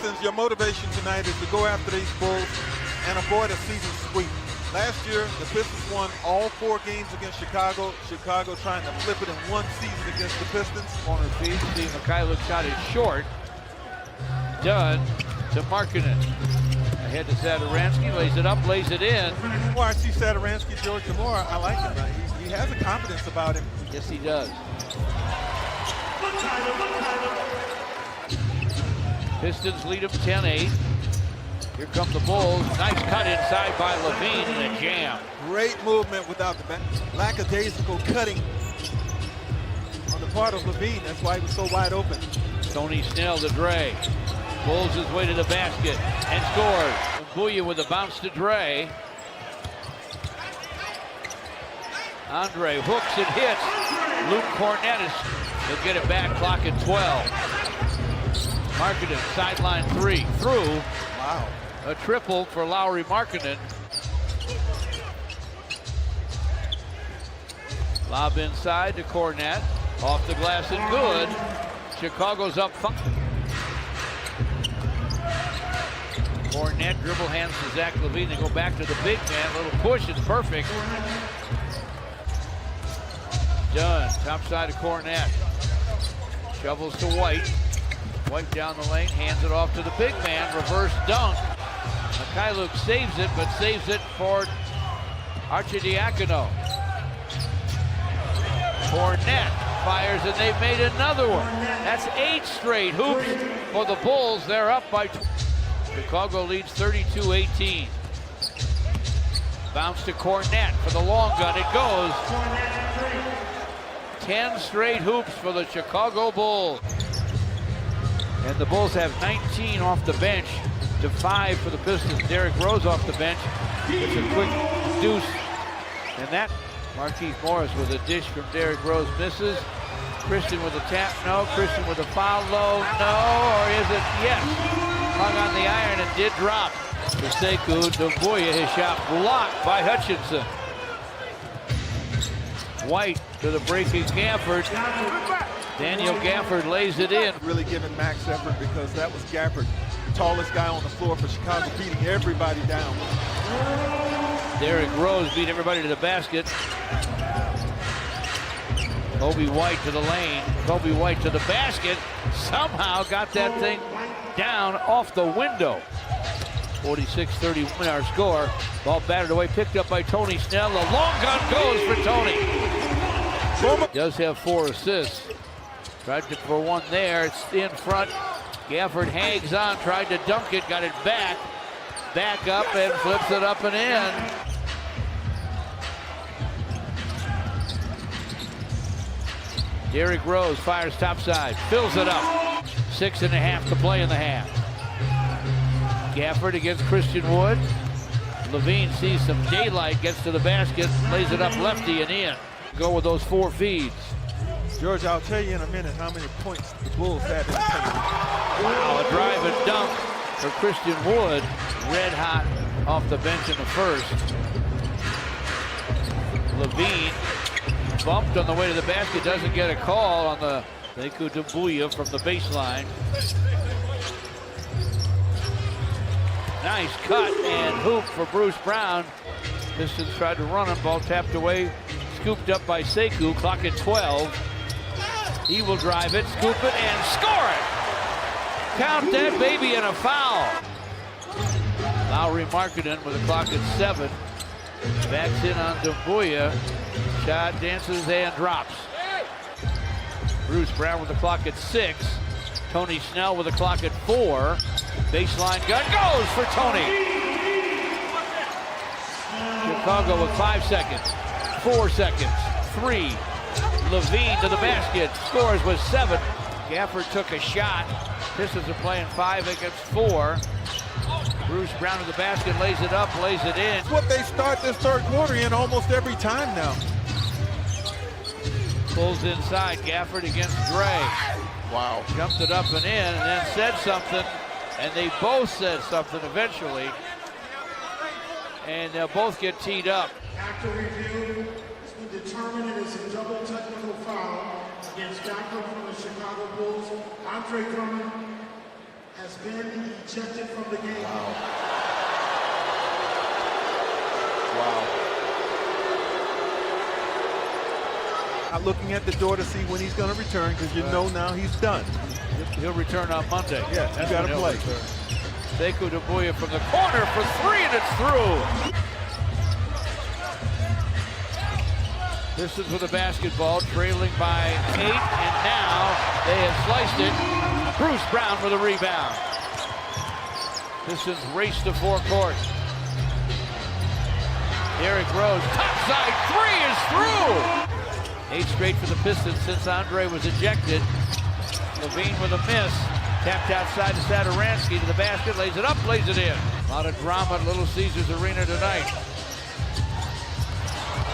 Pistons, your motivation tonight is to go after these Bulls and avoid a season sweep. Last year, the Pistons won all 4 games against Chicago. Chicago trying to flip it in one season against the Pistons. Corner feed. See, Mikhailuk shot is short. Dunn to Markkanen. Ahead to Satoransky, lays it up, lays it in. The more I see Satoransky, George, the more I like him. He has a confidence about him. Yes, he does. Pistons lead them 10-8. Here come the Bulls. Nice cut inside by Levine and a jam. Great movement without the lackadaisical cutting on the part of Levine. That's why he was so wide open. Tony Snell to Dre. Pulls his way to the basket and scores. Booya with a bounce to Dre. Andre hooks and hits. Luke Cornett he'll get it back, clock at 12. Markkanen, sideline 3, through. Wow. A triple for Lauri Markkanen. Lob inside to Cornett. Off the glass and good. Chicago's up. Cornett dribble hands to Zach LaVine. They go back to the big man. A little push, it's perfect. Dunn, top side of Cornett. Shovels to White. White down the lane, hands it off to the big man. Reverse dunk. Mikhailuk saves it, but saves it for Arcidiacono. Cornett fires, and they've made another one. That's 8 straight hoops for the Bulls. They're up by 2. Chicago leads 32-18. Bounce to Cornett for the long gun. It goes. 10 straight hoops for the Chicago Bulls. And the Bulls have 19 off the bench to 5 for the Pistons. Derrick Rose off the bench. It's a quick deuce. And that, Marquise Morris with a dish from Derrick Rose misses. Christian with a tap, no. Christian with a foul, low, no. Or is it? Yes. Hung on the iron and did drop. For Sekou Doumbouya, his shot blocked by Hutchinson. White to the breaking Gafford. Daniel Gafford lays it in. Really giving max effort because that was Gafford, the tallest guy on the floor for Chicago, beating everybody down. Derrick Rose beat everybody to the basket. Kobe White to the lane. Kobe White to the basket. Somehow got that thing down off the window. 46-31 our score. Ball batted away, picked up by Tony Snell. The long gun goes for Tony. Does have 4 assists. Tried for one there. It's in front. Gafford hangs on, tried to dunk it, got it back. Back up and flips it up and in. Derrick Rose fires topside, fills it up. 6.5 to play in the half. Gafford against Christian Wood. Levine sees some daylight, gets to the basket, lays it up lefty and in. Go with those 4 feeds. George, I'll tell you in a minute how many points the Bulls had in the paint. Wow, a drive and dunk for Christian Wood. Red hot off the bench in the first. Levine bumped on the way to the basket, doesn't get a call on the Sekou Doumbouya from the baseline. Nice cut and hoop for Bruce Brown. Pistons tried to run him, ball tapped away, scooped up by Sekou, clock at 12. He will drive it, scoop it, and score it! Count that baby in a foul. Lauri Markkanen with a clock at 7. Backs in on Doumbouya. Shot, dances, and drops. Bruce Brown with the clock at 6. Tony Snell with the clock at 4. Baseline gun goes for Tony. Chicago with 5 seconds. 4 seconds. 3. Levine to the basket. Scores with 7. Gafford took a shot. Pistons are playing 5 against 4. Bruce Brown to the basket, lays it up, lays it in. It's what they start this third quarter in almost every time now. Pulls inside, Gafford against Dre. Wow. Jumped it up and in, and then said something, and they both said something eventually. And they'll both get teed up. After review, it's been determined it is a double technical foul against Gafford from the Chicago Bulls. Andre Drummond has been ejected from the game. Wow. Not looking at the door to see when he's going to return, because you know now he's done. He'll return on Monday. Yeah, you got to play. Sekou Doumbouya from the corner for three, and it's through. Pistons with the basketball, trailing by 8, and now they have sliced it. Bruce Brown with a rebound. Pistons race to forecourt. Derrick Rose, topside three is through. 8 straight for the Pistons since Andre was ejected. Levine with a miss. Tapped outside to Satoransky to the basket, lays it up, lays it in. A lot of drama at Little Caesars Arena tonight.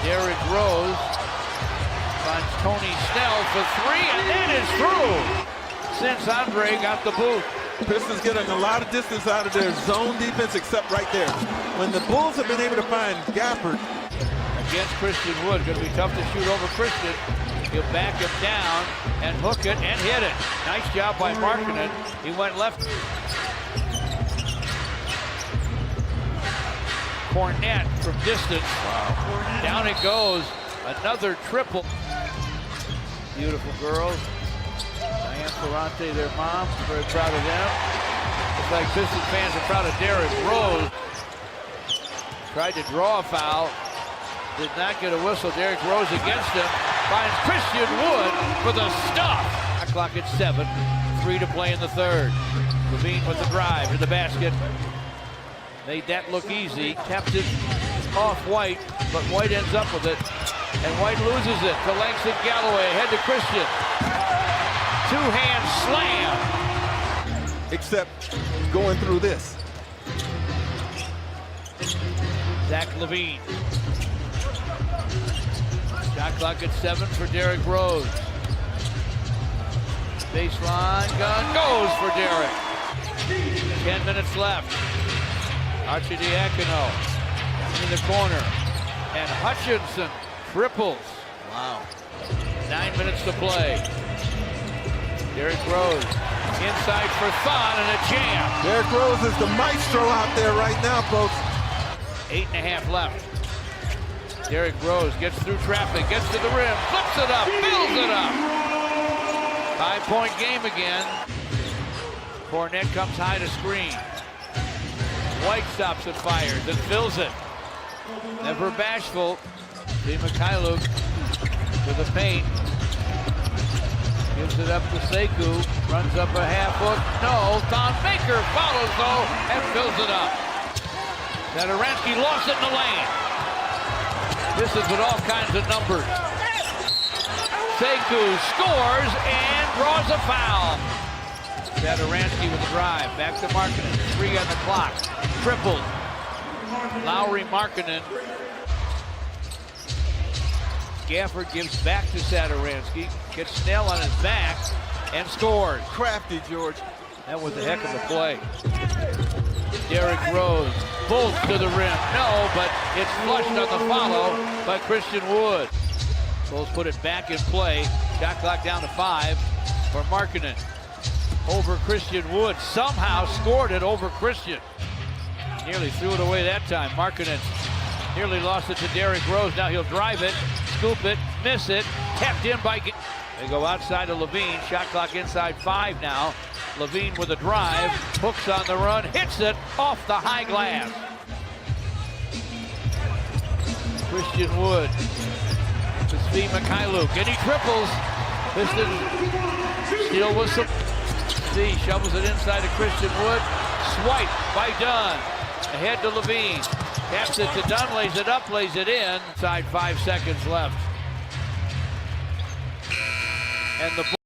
Derrick Rose finds Tony Snell for 3, and that is through. Since Andre got the boot. Pistons getting a lot of distance out of their zone defense, except right there. When the Bulls have been able to find Gafford. Against Christian Wood, going to be tough to shoot over Christian. He'll back him down and hook it and hit it. Nice job by Markkanen. He went left. Cornette from distance. Wow. Down it goes. Another triple. Beautiful girls. Diane Ferrante, their mom. Very proud of them. Looks like Pistons fans are proud of Derrick Rose. Tried to draw a foul. Did not get a whistle. Derrick Rose against him. Finds Christian Wood for the stuff. Clock at 7. 3 to play in the third. Levine with the drive to the basket. Made that look easy. Tapped it off White, but White ends up with it. And White loses it to Langston Galloway. Ahead to Christian. Two-hand slam. Except going through this. Zach Levine. Shot clock at 7 for Derrick Rose. Baseline gun goes for Derrick. 10 minutes left. Arcidiacono in the corner. And Hutchinson triples. Wow. 9 minutes to play. Derrick Rose inside for Thon and a jam. Derrick Rose is the maestro out there right now, folks. 8.5 left. Derrick Rose gets through traffic, gets to the rim, flips it up, fills it up. 5-point game again. Cornette comes high to screen. White stops and fires and fills it. Never bashful. See Mikhailuk to the paint. Gives it up to Sekou. Runs up a half hook. No. Thon Maker follows though and fills it up. Satoransky lost it in the lane. This is with all kinds of numbers. Sekou scores and draws a foul. Satoransky with the drive. Back to Markkanen. 3 on the clock. Triple. Lowry, Markkanen. Gafford gives back to Satoransky. Gets Snell on his back and scores. Crafty, George. That was a heck of a play. Derrick Rose bolts to the rim. No, but it's flushed on the follow by Christian Wood. Bulls put it back in play. Shot clock down to 5 for Markkanen. Over Christian Wood. Somehow scored it over Christian. Nearly threw it away that time. Markkanen nearly lost it to Derrick Rose. Now he'll drive it, scoop it, miss it. Tapped in by... They go outside to Levine. Shot clock inside 5 now. Levine with a drive. Hooks on the run. Hits it off the high glass. Christian Wood to Steve Mikhailuk. And he triples. Pistons still with some... See, shovels it inside to Christian Wood. Swipe by Dunn. Ahead to Levine. Taps it to Dunn, lays it up, lays it in. Inside 5 seconds left. And the